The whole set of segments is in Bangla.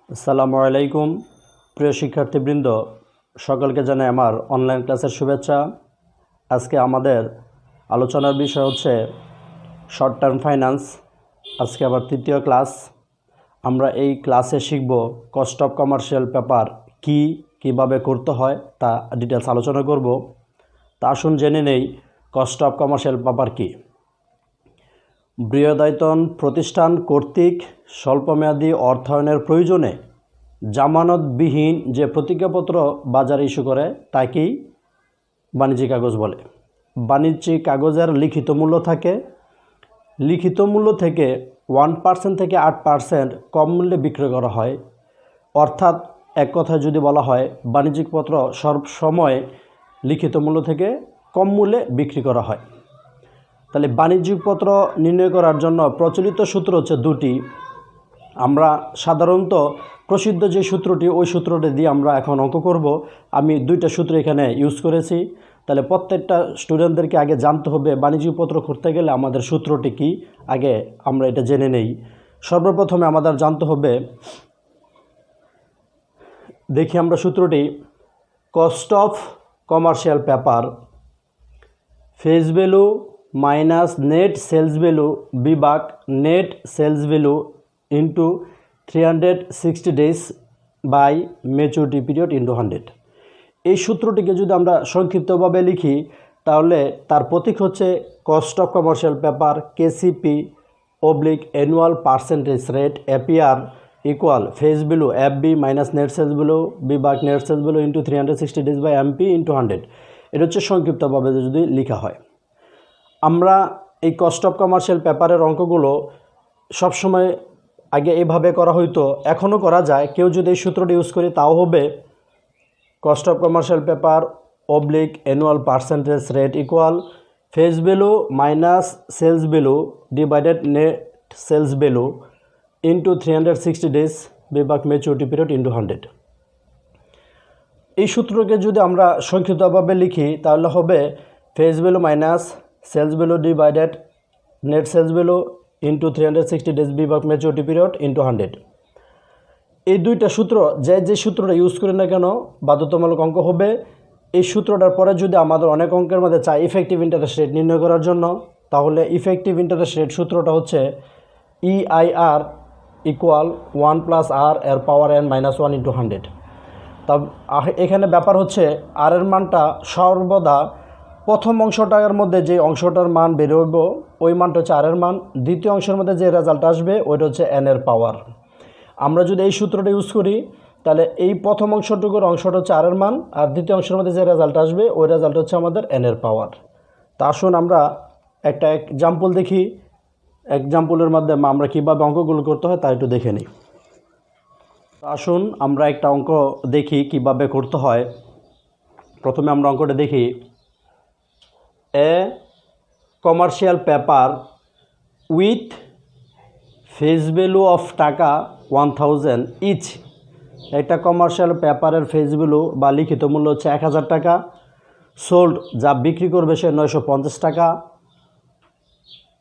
আসসালামু আলাইকুম প্রিয় শিক্ষার্থীবৃন্দ, সকলকে জানাই আমার অনলাইন ক্লাসের শুভেচ্ছা। আজকে আমাদের আলোচনার বিষয় হচ্ছে শর্ট টার্ম ফাইন্যান্স। আজকে আবার তৃতীয় ক্লাস। আমরা এই ক্লাসে শিখব কস্ট অফ কমার্শিয়াল পেপার কিভাবে করতে হয় তা ডিটেলস আলোচনা করব। তা আসুন জেনে নেই কস্ট অফ কমার্শিয়াল পেপার কী। বৃহদায়তন প্রতিষ্ঠান কর্তৃক স্বল্পমেয়াদী অর্থায়নের প্রয়োজনে জামানতবিহীন যে প্রতিজ্ঞাপত্র বাজারে ইস্যু করে তাকেই বাণিজ্যিক কাগজ বলে। বাণিজ্যিক কাগজের লিখিত মূল্য থাকে। লিখিত মূল্য থেকে 1% থেকে 8% কম মূল্যে বিক্রয় করা হয়। অর্থাৎ এক কথায় যদি বলা হয়, বাণিজ্যিক পত্র সবসময় লিখিত মূল্য থেকে কম মূল্যে বিক্রি করা হয়। তাহলে বাণিজ্যিক পত্র নির্ণয় করার জন্য প্রচলিত সূত্র হচ্ছে দুটি। আমরা সাধারণত প্রসিদ্ধ যে সূত্রটি, ওই সূত্রটি দিয়ে আমরা এখন অঙ্ক করব। আমি দুইটা সূত্র এখানে ইউজ করেছি। তাহলে প্রত্যেকটা স্টুডেন্টদেরকে আগে জানতে হবে বাণিজ্যিক পত্র করতে গেলে আমাদের সূত্রটি কি, আগে আমরা এটা জেনে নেই। সর্বপ্রথমে আমাদের জানতে হবে, দেখি আমরা সূত্রটি, cost of commercial paper face value minus net sales value বিভাগ net sales value into 360 days by maturity period into 100। এই সূত্রটিকে যদি আমরা সংক্ষিপ্তভাবে লিখি তাহলে তার প্রতীক হচ্ছে cost of commercial paper KCP oblique annual percentage rate APR equal face value FB minus net sales value বিভাগ net sales value into 360 days by MP into 100। এটা হচ্ছে সংক্ষিপ্তভাবে যদি লেখা হয়। আমরা এই কস্ট অফ কমার্শিয়াল পেপারের অঙ্কগুলো সবসময় আগে এভাবে করা হইতো, এখনও করা যায়। কেউ যদি এই সূত্রটি ইউজ করি তাও হবে কস্ট অফ কমার্শিয়াল পেপার অবলিক annual percentage rate equal face value minus sales value divided net sales value into 360 days বিভাগ ম্যাচুরিটি পিরিয়ড ইন্টু 100। এই সূত্রকে যদি আমরা সংক্ষিপ্তভাবে লিখি তাহলে হবে face value minus sales value divided net sales value into 360 days বিভাগ ম্যাচুরিটি পিরিয়ড ইন্টু 100। এই দুইটা সূত্র যে সূত্রটা ইউজ করি না কেন বাধ্যতামূলক অঙ্ক হবে। এই সূত্রটার পরে যদি আমাদের অনেক অঙ্কের মধ্যে চাই ইফেক্টিভ ইন্টারেস্ট রেট নির্ণয় করার জন্য, তাহলে ইফেক্টিভ ইন্টারেস্ট রেট সূত্রটা হচ্ছে EIR ইকুয়াল 1+R এর পাওয়ার n -1 ইন্টু 100। তা এখানে ব্যাপার হচ্ছে আর এর মানটা সর্বদা প্রথম অংশটার মধ্যে যে অংশটার মান বেরোব ওই মানটা হচ্ছে আর এর মান, দ্বিতীয় অংশের মধ্যে যে রেজাল্ট আসবে ওইটা হচ্ছে n এর পাওয়ার। আমরা যদি এই সূত্রটা ইউজ করি তাহলে এই প্রথম অংশটুকুর অংশটা হচ্ছে আর এর মান, আর দ্বিতীয় অংশের মধ্যে যে রেজাল্ট আসবে ওই রেজাল্ট হচ্ছে আমাদের n এর পাওয়ার। তা আসুন আমরা একটা এক্সাম্পল দেখি। এক্সাম্পলের মাধ্যমে আমরা কীভাবে অঙ্কগুলো করতে হয় তা একটু দেখে নিই। আসুন আমরা একটা অঙ্ক দেখি কিভাবে করতে হয়। প্রথমে আমরা অঙ্কটা দেখি। এ commercial paper with face value of টাকা 1000 ইচ। একটা কমার্শিয়াল পেপারের ফেস ভ্যালু বা লিখিত মূল্য হচ্ছে 1000 টাকা। সোল্ড, যা বিক্রি করবে সে 950 টাকা।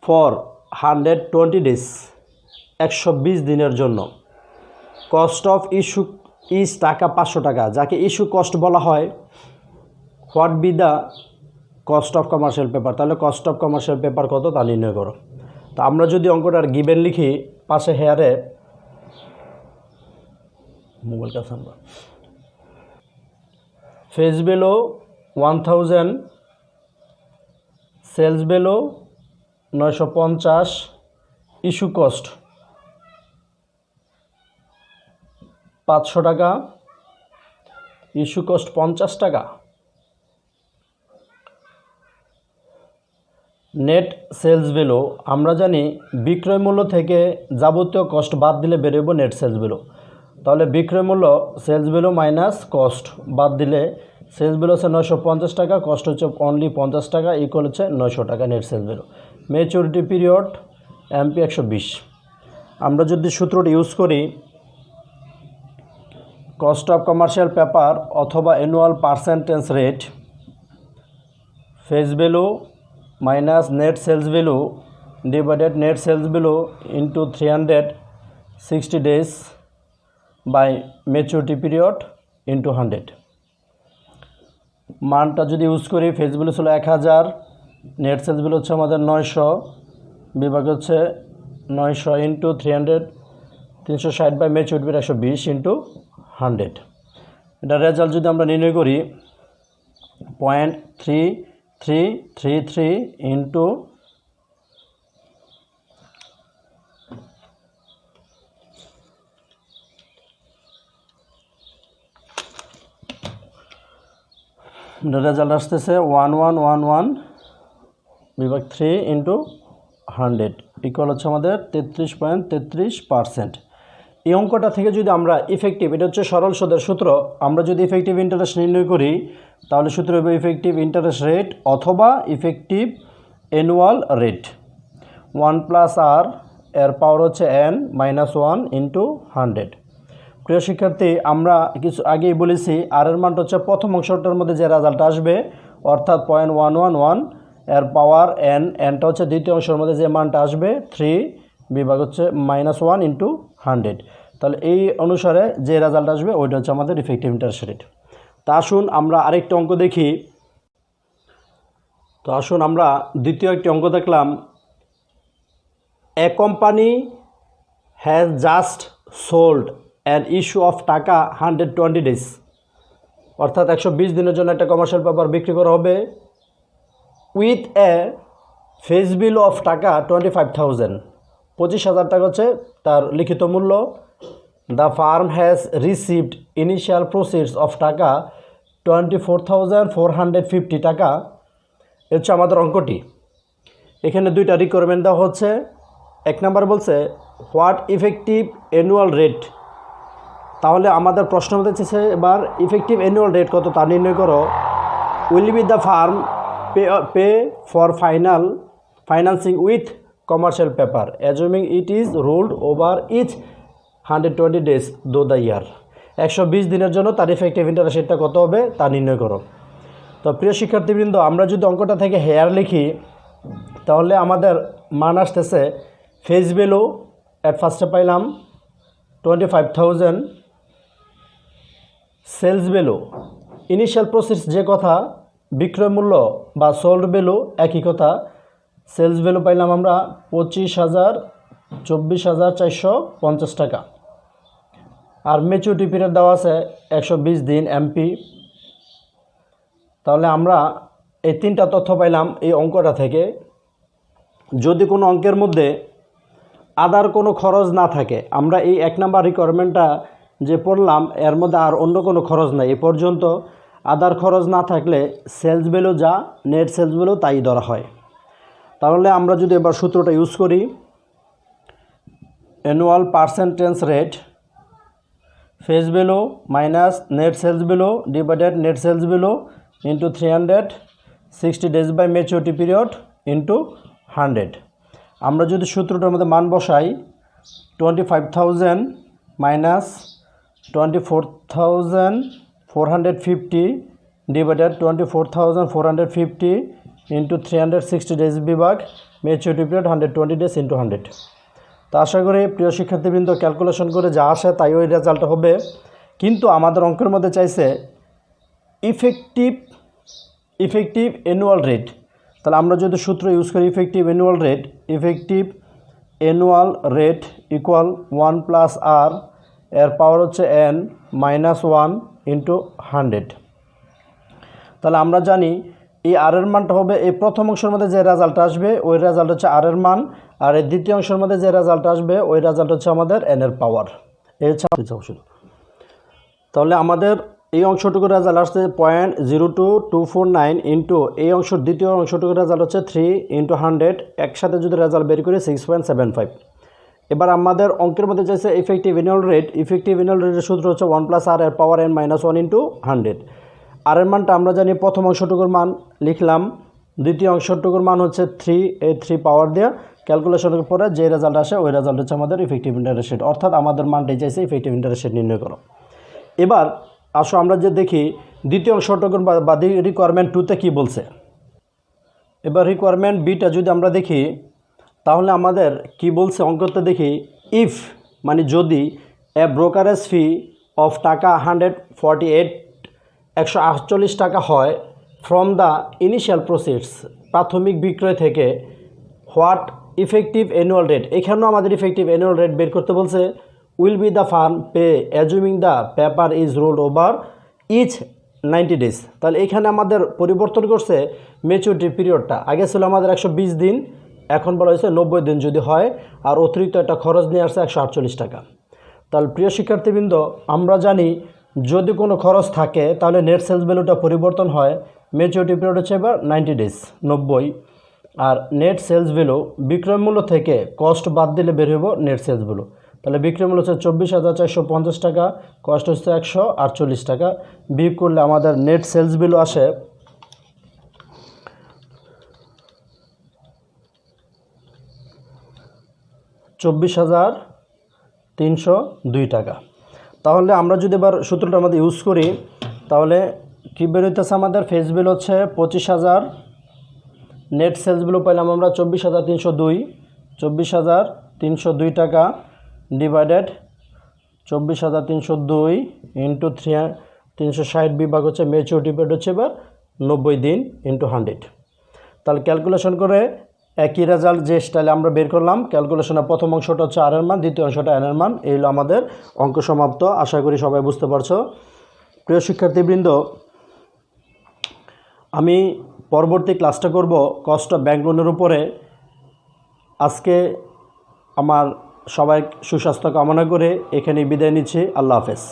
ফর 120 days, 120 দিনের জন্য। কস্ট অফ ইস্যু ইজ টাকা 500 টাকা, যাকে ইস্যু কস্ট বলা হয়। What B the cost of commercial paper. তাহলে কস্ট অফ কমার্শিয়াল পেপার কত তা নির্ণয় করো। তা আমরা যদি অঙ্কটার গিভেন লিখি, পাশে হেয়ারে মোবাইল কাছে আমরা face value 1000, sales value 950, issue cost 500 টাকা, ইস্যু কস্ট 50 টাকা। নেট সেলস ভ্যালু, আমরা জানি বিক্রয় মূল্য থেকে যাবতীয় কস্ট বাদ দিলে বেরোব নেট সেলস ভ্যালু। তাহলে বিক্রয় মূল্য সেলস ভ্যালু মাইনাস কস্ট বাদ দিলে সেলস ভ্যালু হচ্ছে 950 টাকা, কস্ট হচ্ছে অনলি 50 টাকা, ইকুয়াল হচ্ছে 900 টাকা net sales value. Maturity period এমপি 120। আমরা যদি সূত্রটি ইউজ করি, কস্ট অফ কমার্শিয়াল পেপার অথবা annual percentage rate face value minus net sales value divided net sales value into 360 days by maturity period into 100। মানটা যদি ইউজ করি, ফেস ভ্যালু ছিল 1000, নেট সেলস ভ্যালু হচ্ছে আমাদের 900, বিভাগ হচ্ছে 900 into 300, 360 by maturity period 120 into 100। এটা রেজাল্ট যদি আমরা নির্ণয় করি 0.3333 ইন্টু 1111 বিভাগ 3 ইন্টু 100 ইকুয়াল হচ্ছে আমাদের 33.33%। এই অঙ্কটা থেকে যদি আমরা ইফেক্টিভ, এটা হচ্ছে সরল সুদের সূত্র, আমরা যদি ইফেক্টিভ ইন্টারেস্ট নির্ণয় করি তাহলে সূত্র হবে ইফেক্টিভ ইন্টারেস্ট রেট অথবা ইফেক্টিভ অ্যানুয়াল রেট 1+r এর পাওয়ার হচ্ছে n-1 ইন্টু 100। প্রিয় শিক্ষার্থী, আমরা কিছু আগেই বলেছি আর এর মানটা হচ্ছে প্রথম অংশটার মধ্যে যে রেজাল্ট আসবে অর্থাৎ 0.111 এর পাওয়ার nটা হচ্ছে দ্বিতীয় অংশের মধ্যে যে মানটা আসবে 3 বিভাগ হচ্ছে -1 ইন্টু 100। তাহলে এই অনুসারে যে রেজাল্ট আসবে ওইটা হচ্ছে আমাদের ইফেক্টিভ ইন্টারেস্ট রেট। তা আসুন আমরা আরেকটা অঙ্ক দেখি। তো আসুন আমরা দ্বিতীয় একটি অঙ্ক দেখলাম। A company has just sold an issue of টাকা 120 days, অর্থাৎ 120 দিনের জন্য একটা কমার্শিয়াল পেপার বিক্রি করা হবে with a face value of টাকা 25,000, 25,000 টাকা হচ্ছে তার লিখিত মূল্য। The farm has received initial proceeds of টাকা 24,450 টাকা। এ হচ্ছে আমাদের অঙ্কটি। এখানে দুইটা রিকোয়ারমেন্ট দেওয়া হচ্ছে। এক নাম্বার বলছে হোয়াট ইফেক্টিভ অ্যানুয়াল রেট। তাহলে আমাদের প্রশ্ন মধ্যে চেয়েছে এবার ইফেক্টিভ অ্যানুয়াল রেট কত তা নির্ণয় করো। Will be the firm pay for financing with commercial paper assuming it is rolled over each 120 days through the year. 120 দিনের জন্য তার ইফেক্টিভ ইন্টারেস্ট রেটটা কত হবে তা নির্ণয় করো। তো প্রিয় শিক্ষার্থীবৃন্দ, আমরা যদি অঙ্কটা থেকে হেয়ার লিখি তাহলে আমাদের মান আসতেছে ফেস ভ্যালু অ্যাট ফার্স্টে পাইলাম 25,000, সেলস ভ্যালু ইনিশিয়াল প্রসেস যে কথা, বিক্রয় মূল্য বা সোল্ড ভ্যালু একই কথা। সেলস ভ্যালু পাইলাম আমরা 24,450 টাকা। আর ম্যাচুরিটি পিরিয়ড দেওয়া আছে 120 দিন এমপি। তাহলে আমরা এই তিনটা তথ্য পাইলাম এই অঙ্কটা থেকে। যদি কোনো অঙ্কের মধ্যে আদার কোনো খরচ না থাকে, আমরা এই 1 নাম্বার রিকোয়ারমেন্টটা যে পড়লাম এর মধ্যে আর অন্য কোনো খরচ নাই, এ পর্যন্ত আদার খরচ না থাকলে সেলস ভ্যালু যা, নেট সেলস ভ্যালু তাই ধরা হয়। তাহলে আমরা যদি এবার সূত্রটা ইউজ করি, annual percentage rate face value minus net sales value divided net sales value into 360 days by maturity period into 100। আমরা যদি সূত্রটার মধ্যে মান বসাই 25,000 মাইনাস 24,450 ডিভাইডেড 24,450 ইন্টু 360 days বিভাগ ম্যাচুরিটি পিরিয়ড 120 days ইন্টু 100। তো আশা করি প্রিয় শিক্ষার্থীবৃন্দ ক্যালকুলেশন করে যা আসে তাই ওই রেজাল্টটা হবে। কিন্তু আমাদের অঙ্কের মধ্যে চাইছে ইফেক্টিভ অ্যানুয়াল রেট। তাহলে আমরা যদি সূত্র ইউজ করি effective annual rate equal 1+r এর পাওয়ার হচ্ছে n-1 ইন্টু 100। তাহলে আমরা জানি এই আর এর মানটা হবে এই প্রথম অংশের মধ্যে যে রেজাল্ট আসবে ওই রেজাল্ট হচ্ছে আর এর মান, আর এই দ্বিতীয় অংশের মধ্যে যে রেজাল্ট আসবে ওই রেজাল্ট হচ্ছে আমাদের n এর পাওয়ার। এই হচ্ছে শুধু। তাহলে আমাদের এই অংশটুকুর রেজাল্ট আসছে 0.02249 ইন্টু এই অংশের দ্বিতীয় অংশটুকুর রেজাল্ট হচ্ছে 3 ইন্টু 100, একসাথে যদি রেজাল্ট বের করি 6.75। এবার আমাদের অঙ্কের মধ্যে চাইছে ইফেক্টিভ অ্যানুয়াল রেটের সূত্র হচ্ছে 1+r এর পাওয়ার n-1 ইন্টু 100। আর এর মানটা আমরা জানি প্রথম অংশটুকুর মান লিখলাম, দ্বিতীয় অংশটুকুর মান হচ্ছে 3, এই 3 পাওয়ার দিয়ে ক্যালকুলেশনের পরে যে রেজাল্ট আসে ওই রেজাল্ট হচ্ছে আমাদের ইফেক্টিভ ইন্টারেস্ট রেট, অর্থাৎ আমাদের মানটাই চাইছে ইফেক্টিভ ইন্টারেস্ট রেট নির্ণয় করো। এবার আসো আমরা যে দেখি দ্বিতীয় অংশটুকুর বা রিকোয়ারমেন্ট 2তে কী বলছে। এবার রিকোয়ারমেন্ট বিটা যদি আমরা দেখি তাহলে আমাদের কি বলছে অঙ্কতে দেখি, ইফ মানে যদি এ ব্রোকারেজ ফি অফ টাকা 148 টাকা হয় ফ্রম দ্য ইনিশিয়াল প্রসিডস, প্রাথমিক বিক্রয় থেকে। হোয়াট ইফেক্টিভ অ্যানুয়াল রেট, এখানেও আমাদের ইফেক্টিভ অ্যানুয়াল রেট বের করতে বলছে। Will be the firm pay assuming the paper is rolled over each 90 days. তাহলে এখানে আমাদের পরিবর্তন করছে ম্যাচুরিটি পিরিয়ডটা। আগে ছিল আমাদের 120 দিন, এখন বলা হয়েছে 90 দিন যদি হয়, আর অতিরিক্ত একটা খরচ নিয়ে আসছে 148 টাকা। তাহলে প্রিয় শিক্ষার্থীবৃন্দ, আমরা জানি যদি কোনো খরচ থাকে তাহলে নেট সেলস ভ্যালুটা পরিবর্তন হয়। ম্যাচুরিটি পিরিয়ড হচ্ছে এবার 90 ডেজ 90, আর নেট সেলস ভ্যালু বিক্রয় মূল্য থেকে কস্ট বাদ দিলে বের হইব নেট সেলস ভ্যালু। তাহলে বিক্রয় মূল্য হচ্ছে 24,450 টাকা, কস্ট হচ্ছে 148 টাকা। বিয়োগ করলে আমাদের নেট সেলস ভ্যালু আসে 24,302 টাকা। তাহলে আমরা যদি এবার সূত্রটা আমাদের ইউজ করি তাহলে কী বেরোইতেছে, আমাদের ফেস বিল হচ্ছে 25,000, নেট সেলস ভ্যালু পাইলাম আমরা 24,302 টাকা ডিভাইডেড 24,302 ইন্টু 360 বিভাগ হচ্ছে ম্যাচুরিটি পিরিয়ড হচ্ছে এবার 90 দিন ইন্টু 100। তাহলে ক্যালকুলেশন করে একই রেজাল্ট যে স্টাইলে আমরা বের করলাম, ক্যালকুলেশনের প্রথম অংশটা হচ্ছে আর এর মান, দ্বিতীয় অংশটা এন এর মান। এই হলো আমাদের অঙ্ক সমাপ্ত। আশা করি সবাই বুঝতে পারছো। প্রিয় শিক্ষার্থীবৃন্দ, আমি পরবর্তী ক্লাসটা করব কস্ট অফ ব্যাংক লোনের উপরে। আজকে আমার সবাই সুস্বাস্থ্য কামনা করে এখানেই বিদায় নিচ্ছি। আল্লাহ হাফেজ।